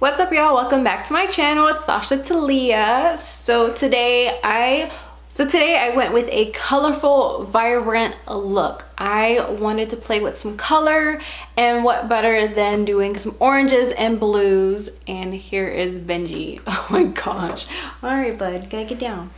What's up, y'all? Welcome back to my channel. It's Sasha Talia. So today I went with a colorful, vibrant look. I wanted to play with some color, and what better than doing some oranges and blues. And here is Benji. Oh my gosh. All right, bud, gotta get down.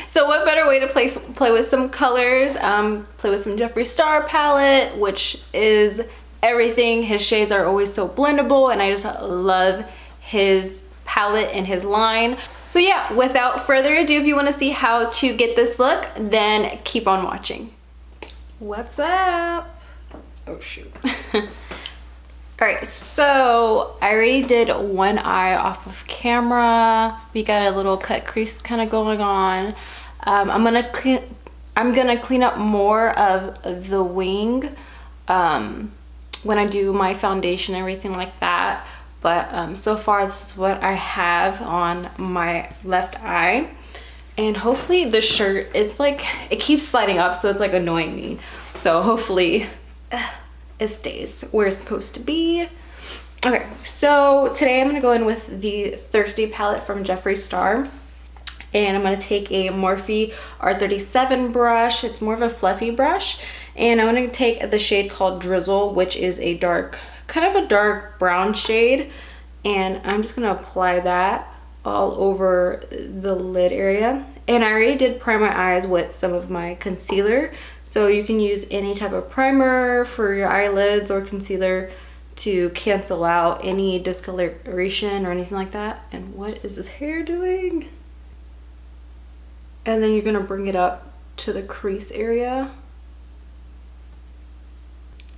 So what better way to play with some colors, play with some Jeffree Star palette, which is everything. His shades are always so blendable, and I just love his palette and his line. So yeah, without further ado, if you want to see how to get this look, then keep on watching. What's up? Oh shoot. All right, so I already did one eye off of camera. We got a little cut crease kind of going on. I'm gonna clean up more of the wing when I do my foundation and everything like that. But so far this is what I have on my left eye, and hopefully the shirt is like, it keeps sliding up, so it's like annoying me. So hopefully it stays where it's supposed to be. Okay, so today I'm gonna go in with the Thirsty palette from Jeffree Star, and I'm gonna take a Morphe R37 brush. It's more of a fluffy brush, and I'm gonna take the shade called Drizzle, which is a dark, kind of a dark brown shade, and I'm just gonna apply that all over the lid area. And I already did prime my eyes with some of my concealer, so you can use any type of primer for your eyelids or concealer to cancel out any discoloration or anything like that. And what is this hair doing? And then you're gonna bring it up to the crease area.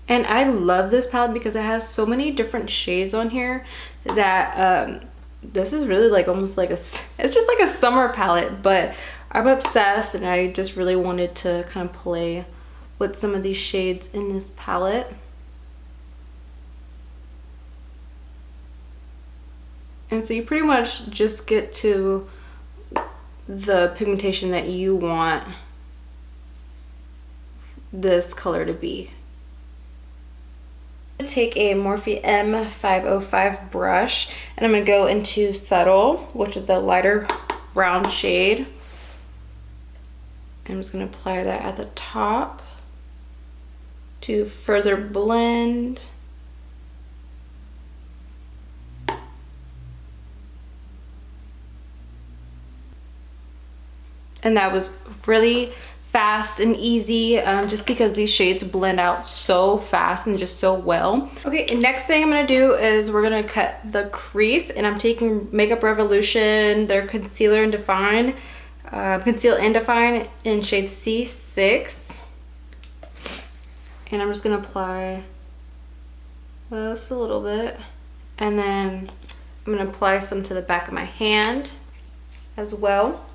And I love this palette because it has so many different shades on here that this is really like almost like it's just like a summer palette, but I'm obsessed, and I just really wanted to kind of play with some of these shades in this palette. And so you pretty much just get to the pigmentation that you want this color to be. Take a Morphe M505 brush, and I'm going to go into Subtle, which is a lighter brown shade. I'm just going to apply that at the top to further blend. And that was really fast and easy, just because these shades blend out so fast and just so well. Okay, and next thing I'm gonna do is we're gonna cut the crease, and I'm taking Makeup Revolution, their Conceal and Define in shade C6. And I'm just gonna apply this a little bit, and then I'm gonna apply some to the back of my hand as well.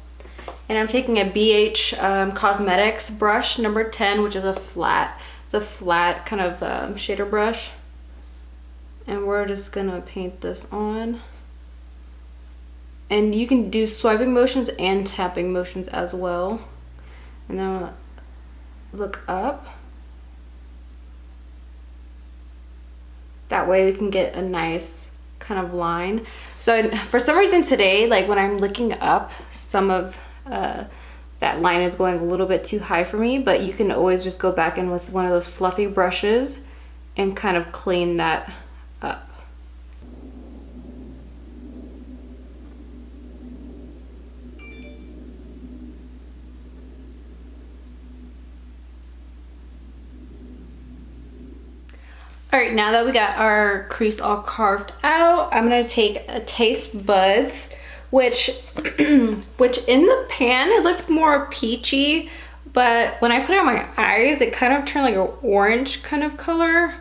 And I'm taking a BH Cosmetics brush number 10, which is a flat, it's a flat kind of shader brush. And we're just gonna paint this on. And you can do swiping motions and tapping motions as well. And then I'm gonna look up. That way we can get a nice kind of line. So for some reason today, like when I'm looking up, some of that line is going a little bit too high for me, but you can always just go back in with one of those fluffy brushes and kind of clean that up. All right, now that we got our crease all carved out, I'm gonna take a Taste Buds, which in the pan it looks more peachy, but when I put it on my eyes it kind of turned like an orange kind of color.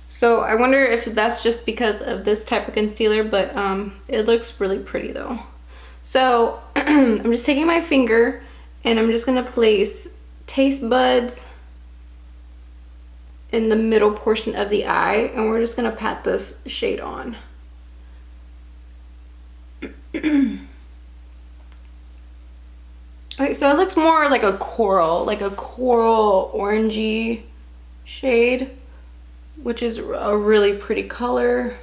So I wonder if that's just because of this type of concealer, but it looks really pretty though. So I'm just taking my finger and I'm just gonna place Taste Buds in the middle portion of the eye, and we're just gonna pat this shade on. Okay, so it looks more like a coral orangey shade, which is a really pretty color.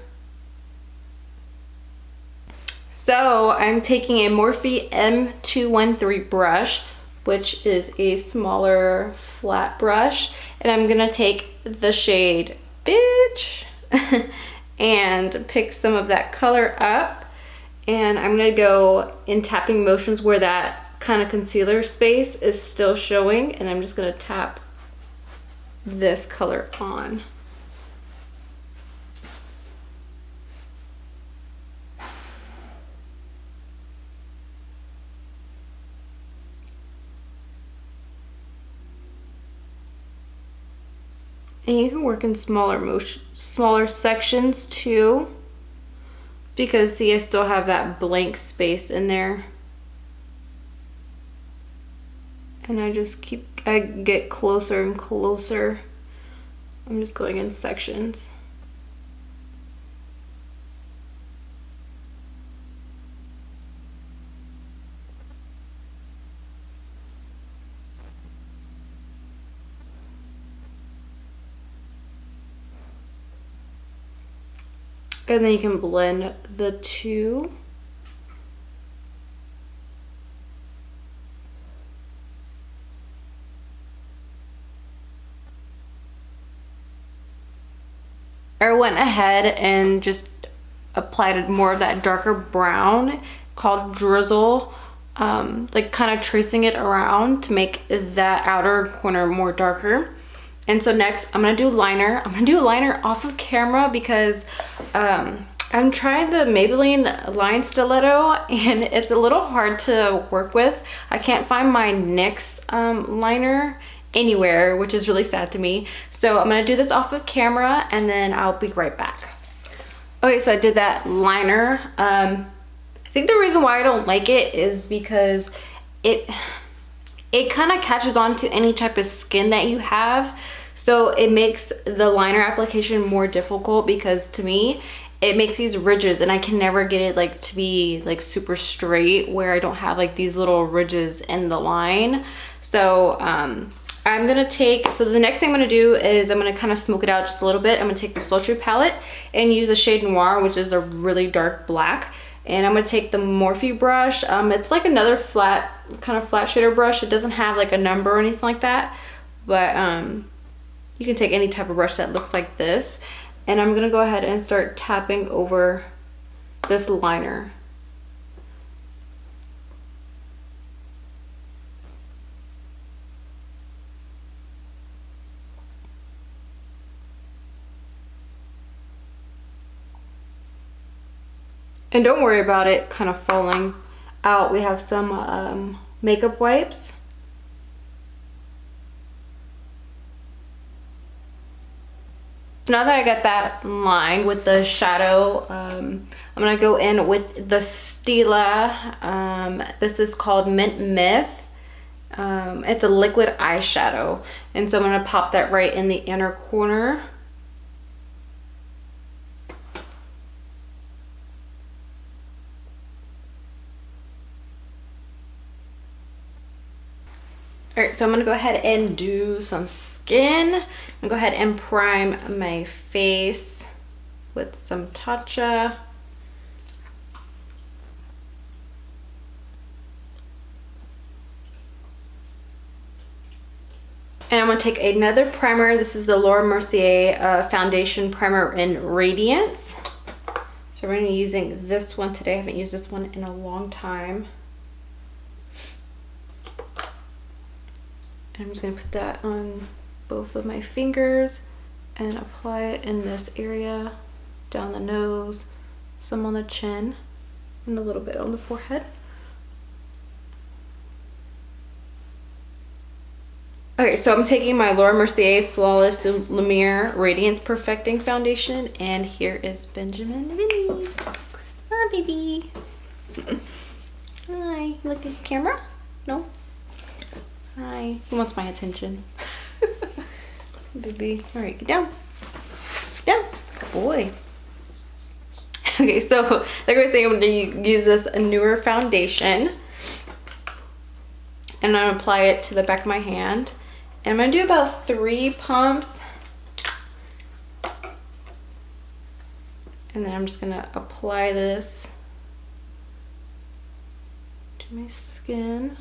So I'm taking a Morphe M213 brush, which is a smaller flat brush, and I'm gonna take the shade Bitch and pick some of that color up, and I'm gonna go in tapping motions where that kind of concealer space is still showing, and I'm just gonna tap this color on. And you can work in smaller sections too, because see, I still have that blank space in there. And I get closer and closer. I'm just going in sections. And then you can blend the two. I went ahead and just applied more of that darker brown called Drizzle, like kind of tracing it around to make that outer corner more darker. And so next I'm gonna do liner. I'm gonna do a liner off of camera because I'm trying the Maybelline Line Stiletto and it's a little hard to work with. I can't find my NYX liner anywhere, which is really sad to me. So I'm gonna do this off of camera and then I'll be right back. Okay, so I did that liner. I think the reason why I don't like it is because it kind of catches on to any type of skin that you have. So it makes the liner application more difficult because to me, it makes these ridges and I can never get it like to be like super straight where I don't have like these little ridges in the line. So I'm gonna take, so the next thing I'm gonna do is I'm gonna kind of smoke it out just a little bit. I'm gonna take the Sultry palette and use the shade Noir, which is a really dark black. And I'm gonna take the Morphe brush. It's like another flat, kind of flat shader brush. It doesn't have like a number or anything like that, but you can take any type of brush that looks like this. And I'm gonna go ahead and start tapping over this liner. And don't worry about it kind of falling out. We have some makeup wipes. So now that I got that line with the shadow, I'm gonna go in with the Stila. This is called Mint Myth. It's a liquid eyeshadow. And so I'm gonna pop that right in the inner corner. All right, so I'm gonna go ahead and do some skin. I'm gonna go ahead and prime my face with some Tatcha. And I'm gonna take another primer. This is the Laura Mercier Foundation Primer in Radiance. So we're gonna be using this one today. I haven't used this one in a long time. I'm just going to put that on both of my fingers and apply it in this area, down the nose, some on the chin, and a little bit on the forehead. Okay, so I'm taking my Laura Mercier Flawless Lumiere Radiance Perfecting Foundation, and here is Benjamin Vinny. Hi, baby. Hi, look at the camera? No? Hi, he wants my attention. Baby, all right, get down. Get down, good boy. Okay, so like I was saying, I'm gonna use this newer foundation. And I'm gonna apply it to the back of my hand. And I'm gonna do about 3 pumps. And then I'm just gonna apply this to my skin.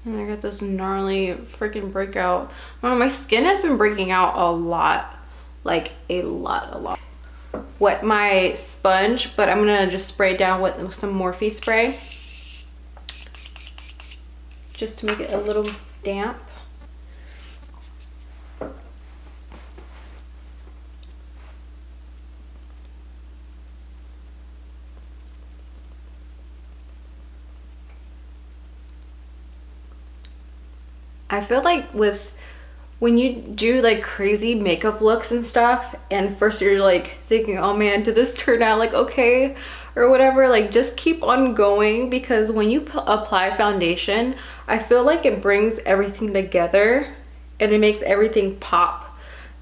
And I got this gnarly freaking breakout. I don't know, my skin has been breaking out a lot. Like a lot. Wet my sponge, but I'm gonna just spray it down with some Morphe spray. Just to make it a little damp. I feel like when you do like crazy makeup looks and stuff, and first you're like thinking, oh man, did this turn out like okay or whatever, like just keep on going, because when you apply foundation, I feel like it brings everything together and it makes everything pop.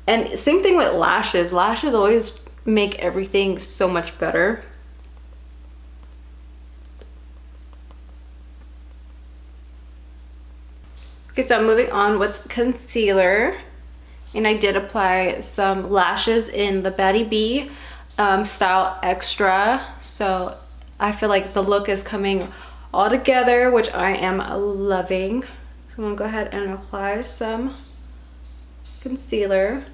And same thing with lashes. Lashes always make everything so much better. Okay, so I'm moving on with concealer, and I did apply some lashes in the Batty B Style Extra. So I feel like the look is coming all together, which I am loving. So I'm gonna go ahead and apply some concealer.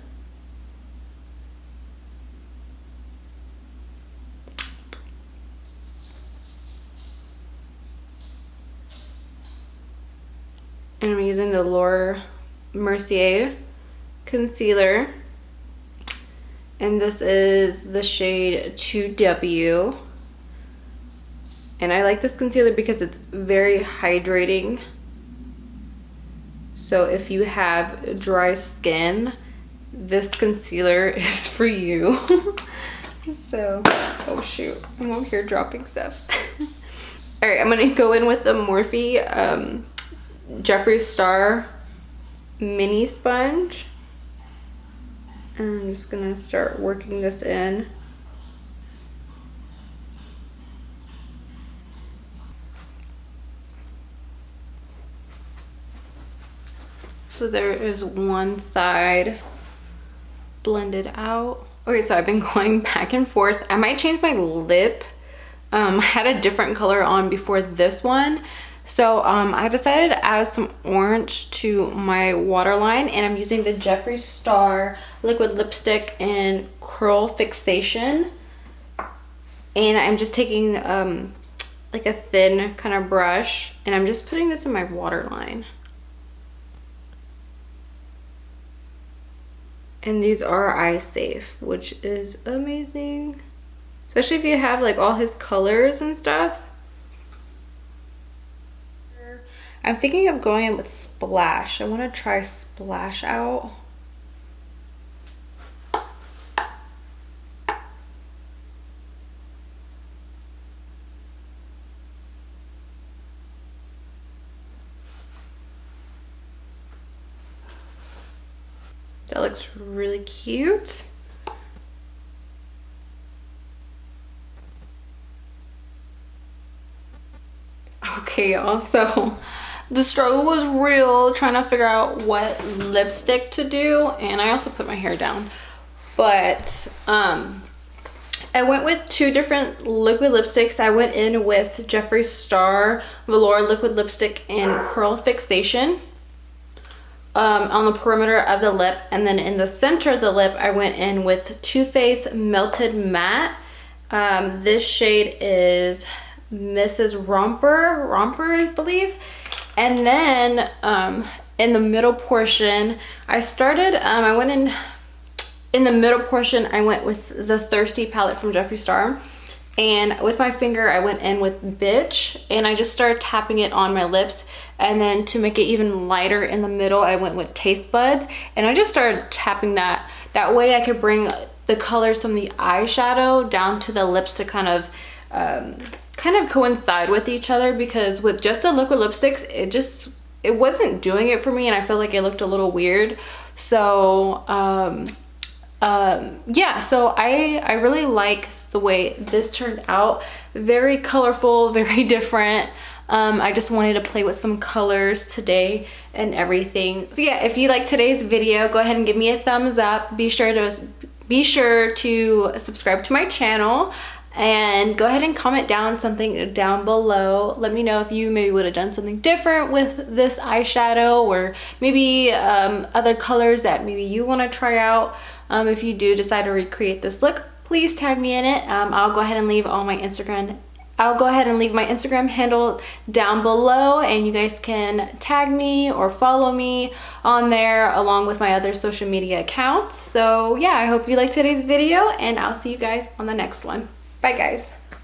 And I'm using the Laura Mercier concealer. And this is the shade 2W. And I like this concealer because it's very hydrating. So if you have dry skin, this concealer is for you. So, oh shoot, I'm over here dropping stuff. All right, I'm gonna go in with the Morphe Jeffree Star mini sponge. And I'm just gonna start working this in. So there is one side blended out. Okay, so I've been going back and forth. I might change my lip. I had a different color on before this one. So I decided to add some orange to my waterline, and I'm using the Jeffree Star liquid lipstick in Curl Fixation. And I'm just taking like a thin kind of brush, and I'm just putting this in my waterline. And these are eye safe, which is amazing. Especially if you have like all his colors and stuff. I'm thinking of going in with Splash. I want to try Splash out. That looks really cute. Okay, y'all, so the struggle was real trying to figure out what lipstick to do, and I also put my hair down. But I went with two different liquid lipsticks. I went in with Jeffree Star Velour liquid lipstick in Curl Fixation on the perimeter of the lip, and then in the center of the lip I went in with Too Faced Melted Matte. This shade is Mrs. Romper, I believe. And then in the middle portion, I went in the middle portion, I went with the Thirsty palette from Jeffree Star. And with my finger, I went in with Bitch, and I just started tapping it on my lips. And then to make it even lighter in the middle, I went with Taste Buds. And I just started tapping that. That way I could bring the colors from the eyeshadow down to the lips to kind of coincide with each other, because with just the liquid lipsticks, it wasn't doing it for me, and I felt like it looked a little weird. So yeah, so I really like the way this turned out. Very colorful, very different. I just wanted to play with some colors today and everything. So yeah, if you like today's video, go ahead and give me a thumbs up. Be sure to subscribe to my channel, and go ahead and comment down something down below. Let me know if you maybe would have done something different with this eyeshadow, or maybe other colors that maybe you want to try out. If you do decide to recreate this look, please tag me in it. I'll go ahead and leave my Instagram handle down below, and you guys can tag me or follow me on there along with my other social media accounts. So yeah, I hope you liked today's video, and I'll see you guys on the next one. Bye guys.